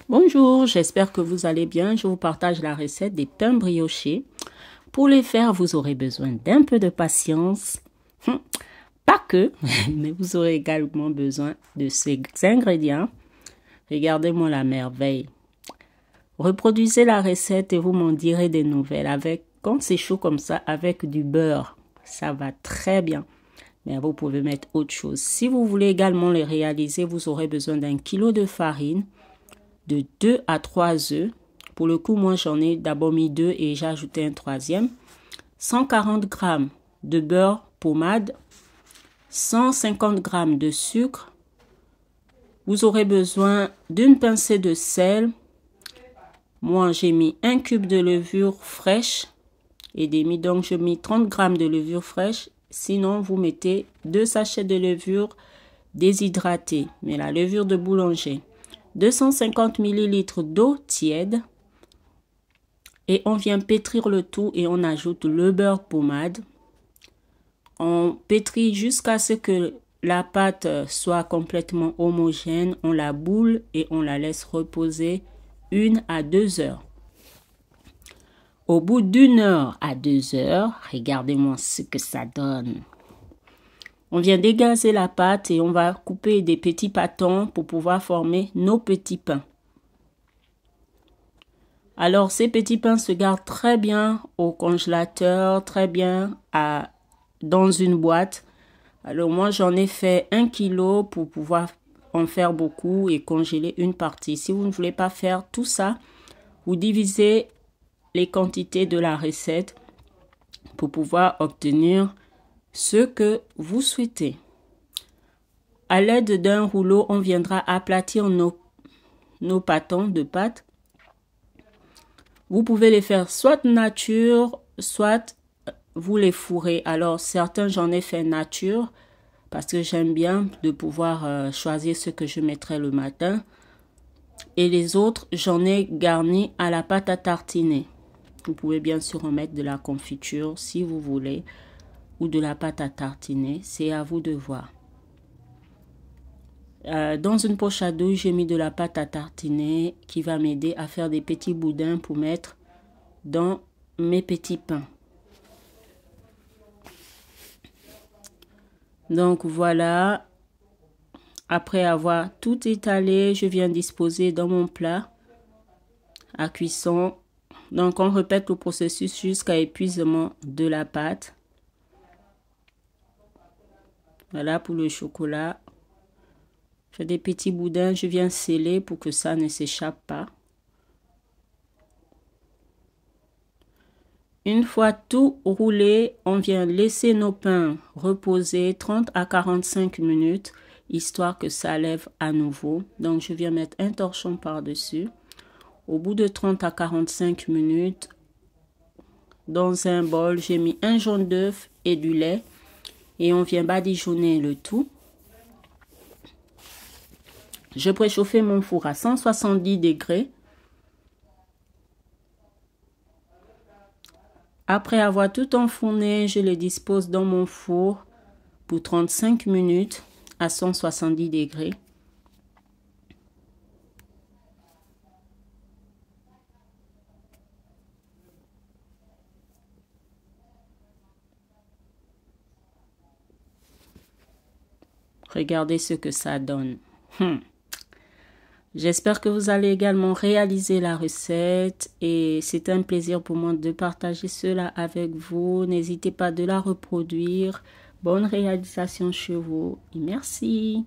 Bonjour, j'espère que vous allez bien. Je vous partage la recette des pains briochés. Pour les faire, vous aurez besoin d'un peu de patience. Pas que, mais vous aurez également besoin de ces ingrédients. Regardez-moi la merveille. Reproduisez la recette et vous m'en direz des nouvelles. Quand c'est chaud comme ça, avec du beurre, ça va très bien. Mais vous pouvez mettre autre chose. Si vous voulez également les réaliser, vous aurez besoin d'un kilo de farine, de 2 à 3 œufs. Pour le coup, moi, j'en ai d'abord mis 2 et j'ai ajouté un troisième. 140 g de beurre pommade, 150 g de sucre. Vous aurez besoin d'une pincée de sel. Moi, j'ai mis 1 cube de levure fraîche et demi, donc je mets 30 g de levure fraîche. Sinon, vous mettez 2 sachets de levure déshydratée, mais la levure de boulanger. 250 ml d'eau tiède et on vient pétrir le tout et on ajoute le beurre pommade. On pétrit jusqu'à ce que la pâte soit complètement homogène. On la boule et on la laisse reposer 1 à 2 heures. Au bout d'1 heure à 2 heures, regardez-moi ce que ça donne. On vient dégazer la pâte et on va couper des petits pâtons pour pouvoir former nos petits pains. Alors, ces petits pains se gardent très bien au congélateur, très bien dans une boîte. Alors, moi, j'en ai fait 1 kilo pour pouvoir en faire beaucoup et congeler une partie. Si vous ne voulez pas faire tout ça, vous divisez les quantités de la recette pour pouvoir obtenir ce que vous souhaitez. À l'aide d'un rouleau, on viendra aplatir nos pâtons de pâte. Vous pouvez les faire soit nature, soit vous les fourrez. Alors, certains, j'en ai fait nature parce que j'aime bien de pouvoir choisir ce que je mettrai le matin. Et les autres, j'en ai garni à la pâte à tartiner. Vous pouvez bien sûr en mettre de la confiture si vous voulez ou de la pâte à tartiner. C'est à vous de voir. Dans une poche à douille, j'ai mis de la pâte à tartiner qui va m'aider à faire des petits boudins pour mettre dans mes petits pains. Donc voilà, après avoir tout étalé, je viens disposer dans mon plat à cuisson. Donc on répète le processus jusqu'à épuisement de la pâte. Voilà pour le chocolat. Je fais des petits boudins, je viens sceller pour que ça ne s'échappe pas. Une fois tout roulé, on vient laisser nos pains reposer 30 à 45 minutes, histoire que ça lève à nouveau. Donc je viens mettre un torchon par-dessus. Au bout de 30 à 45 minutes, dans un bol, j'ai mis un jaune d'œuf et du lait. Et on vient badigeonner le tout. Je préchauffe mon four à 170 degrés. Après avoir tout enfourné, je le dispose dans mon four pour 35 minutes à 170 degrés. Regardez ce que ça donne. J'espère que vous allez également réaliser la recette et c'est un plaisir pour moi de partager cela avec vous. N'hésitez pas de la reproduire. Bonne réalisation chez vous et merci.